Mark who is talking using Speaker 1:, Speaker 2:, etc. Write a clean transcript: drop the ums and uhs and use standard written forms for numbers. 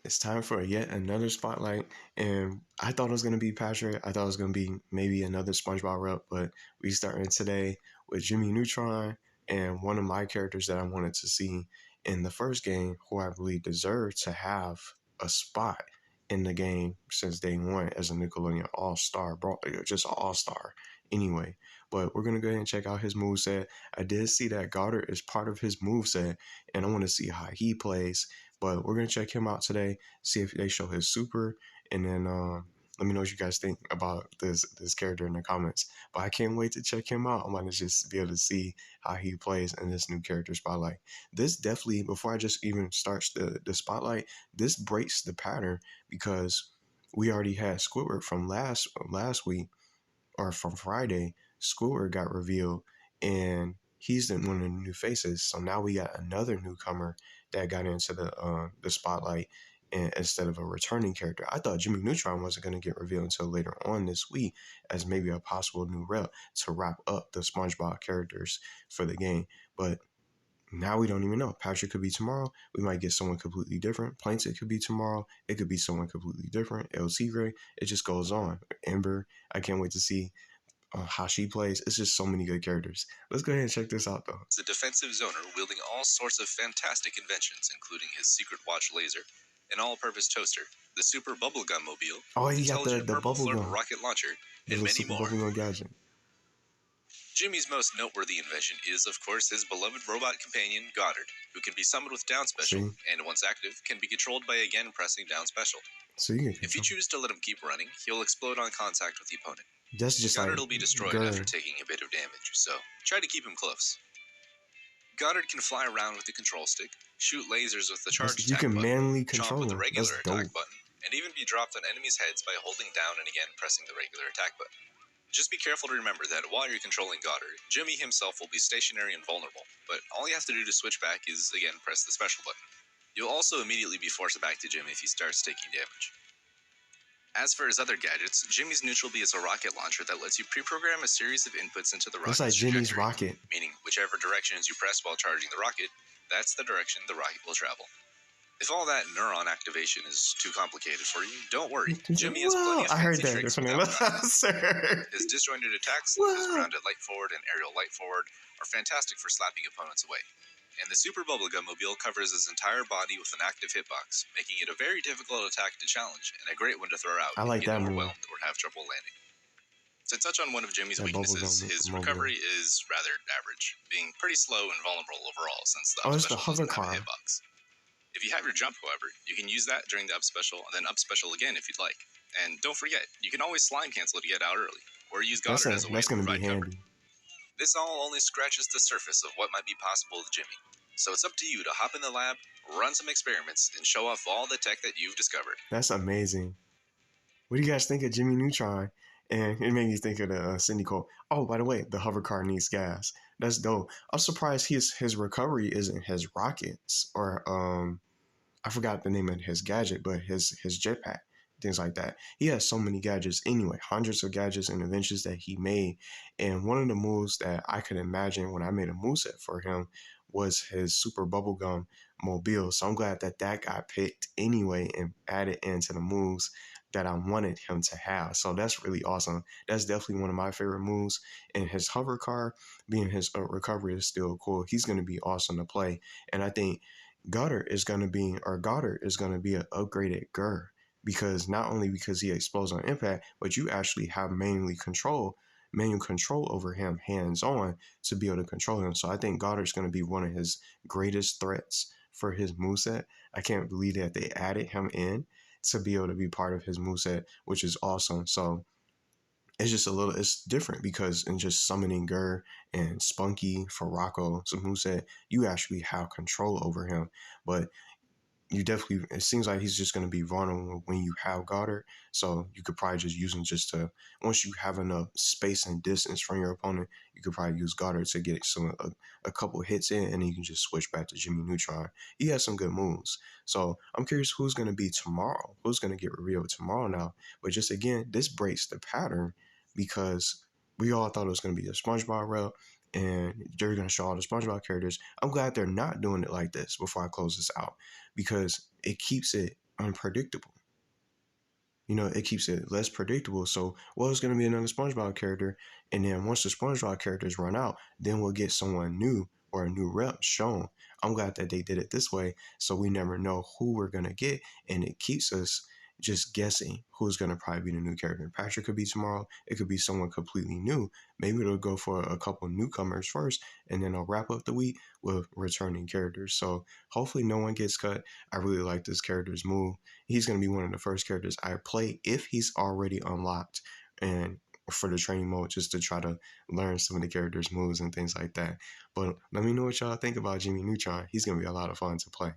Speaker 1: It's time for yet another spotlight, and I thought it was gonna be Patrick. I thought it was gonna be maybe another SpongeBob rep, but we starting today with Jimmy Neutron and one of my characters that I wanted to see in the first game, who I believe deserved to have a spot in the game since day one as a Nickelodeon All-Star Brawl, just All-Star anyway. But we're gonna go ahead and check out his moveset. I did see that Goddard is part of his moveset, and I want to see how he plays. But we're gonna check him out today, see if they show his super, and then let me know what you guys think about this character in the comments. But I can't wait to check him out. I'm gonna just be able to see how he plays in this new character spotlight. This definitely, before I just even start the spotlight, this breaks the pattern because we already had Squidward from last week or from Friday. Squidward got revealed, and he's one of the new faces. So now we got another newcomer that got into the spotlight, and instead of a returning character. I thought Jimmy Neutron wasn't going to get revealed until later on this week as maybe a possible new rep to wrap up the SpongeBob characters for the game. But now we don't even know. Patrick could be tomorrow. We might get someone completely different. Plaintiff could be tomorrow. It could be someone completely different. El Tigre. It just goes on. Ember. I can't wait to see how she plays. It's just so many good characters. Let's go ahead and check this out, though.
Speaker 2: He's a defensive zoner wielding all sorts of fantastic inventions, including his secret watch laser, an all-purpose toaster, the super bubblegum mobile,
Speaker 1: Oh, he got the
Speaker 2: purple flare
Speaker 1: bubblegum
Speaker 2: rocket launcher, and many more.
Speaker 1: Bubblegum gadget.
Speaker 2: Jimmy's most noteworthy invention is, of course, his beloved robot companion, Goddard, who can be summoned with down special, and once active, can be controlled by again pressing down special.
Speaker 1: So
Speaker 2: if you choose to let him keep running, he'll explode on contact with the opponent.
Speaker 1: That's just
Speaker 2: Goddard
Speaker 1: like,
Speaker 2: will be destroyed after taking a bit of damage, so try to keep him close. Goddard can fly around with the control stick, shoot lasers with the charge attack button,
Speaker 1: manually
Speaker 2: chomp with the regular
Speaker 1: That's
Speaker 2: attack
Speaker 1: dope.
Speaker 2: button, and even be dropped on enemies' heads by holding down and again pressing the regular attack button. Just be careful to remember that while you're controlling Goddard, Jimmy himself will be stationary and vulnerable, but all you have to do to switch back is, again, press the special button. You'll also immediately be forced back to Jimmy if he starts taking damage. As for his other gadgets, Jimmy's neutral B is a rocket launcher that lets you pre-program a series of inputs into the rocket's
Speaker 1: like Jimmy's
Speaker 2: trajectory,
Speaker 1: rocket.
Speaker 2: meaning whichever directions you press while charging the rocket, that's the direction the rocket will travel. If all that neuron activation is too complicated for you, don't worry. Jimmy has plenty of fancy tricks without his disjointed attacks, like his grounded light forward and aerial light forward, are fantastic for slapping opponents away. And the Super Bubblegum Mobile covers his entire body with an active hitbox, making it a very difficult attack to challenge and a great one to throw out if you get overwhelmed or have trouble landing. To touch on one of Jimmy's weaknesses, his recovery is rather average, being pretty slow and vulnerable overall since the up special doesn't have a hitbox. If you have your jump, however, you can use that during the up special and then up special again if you'd like. And don't forget, you can always slime cancel to get out early, or use Goddard as a way to provide cover. This all only scratches the surface of what might be possible with Jimmy. So it's up to you to hop in the lab, run some experiments, and show off all the tech that you've discovered. That's
Speaker 1: amazing. What do you guys think of Jimmy Neutron? And it made me think of the Cindy quote. Oh, by the way, the hover car needs gas. That's dope. I'm surprised his recovery isn't his rockets or I forgot the name of his gadget, but his jetpack, things like that. He has so many gadgets anyway, hundreds of gadgets and inventions that he made. And one of the moves that I could imagine when I made a moveset for him was his super bubblegum mobile. So I'm glad that got picked anyway and added into the moves that I wanted him to have. So that's really awesome. That's definitely one of my favorite moves. And his hover car being his recovery is still cool. He's going to be awesome to play. And I think Goddard is going to be an upgraded Gur, because not only because he explodes on impact, but you actually have manual control over him hands-on to be able to control him. So I think Goddard's going to be one of his greatest threats for his moveset. I can't believe that they added him in to be able to be part of his moveset, which is awesome. So it's just it's different because in just summoning Gur and Spunky for Rocco's moveset, you actually have control over him. But you definitely, it seems like he's just going to be vulnerable when you have Goddard. So you could probably just use him once you have enough space and distance from your opponent, you could probably use Goddard to get a couple hits in, and then you can just switch back to Jimmy Neutron. He has some good moves. So I'm curious who's going to be tomorrow. Who's going to get revealed tomorrow now? But just again, this breaks the pattern because we all thought it was going to be a SpongeBob rep, and they're going to show all the SpongeBob characters. I'm glad they're not doing it like this before I close this out, because it keeps it unpredictable. It keeps it less predictable. So, it's going to be another SpongeBob character, and then once the SpongeBob characters run out, then we'll get someone new or a new rep shown. I'm glad that they did it this way, so we never know who we're going to get, and it keeps us just guessing who's going to probably be the new character. Patrick could be tomorrow. It could be someone completely new. Maybe it'll go for a couple newcomers first, and then I'll wrap up the week with returning characters. So hopefully no one gets cut. I really like this character's move. He's going to be one of the first characters I play if he's already unlocked, and for the training mode, just to try to learn some of the characters' moves and things like that. But let me know what y'all think about Jimmy Neutron. He's going to be a lot of fun to play.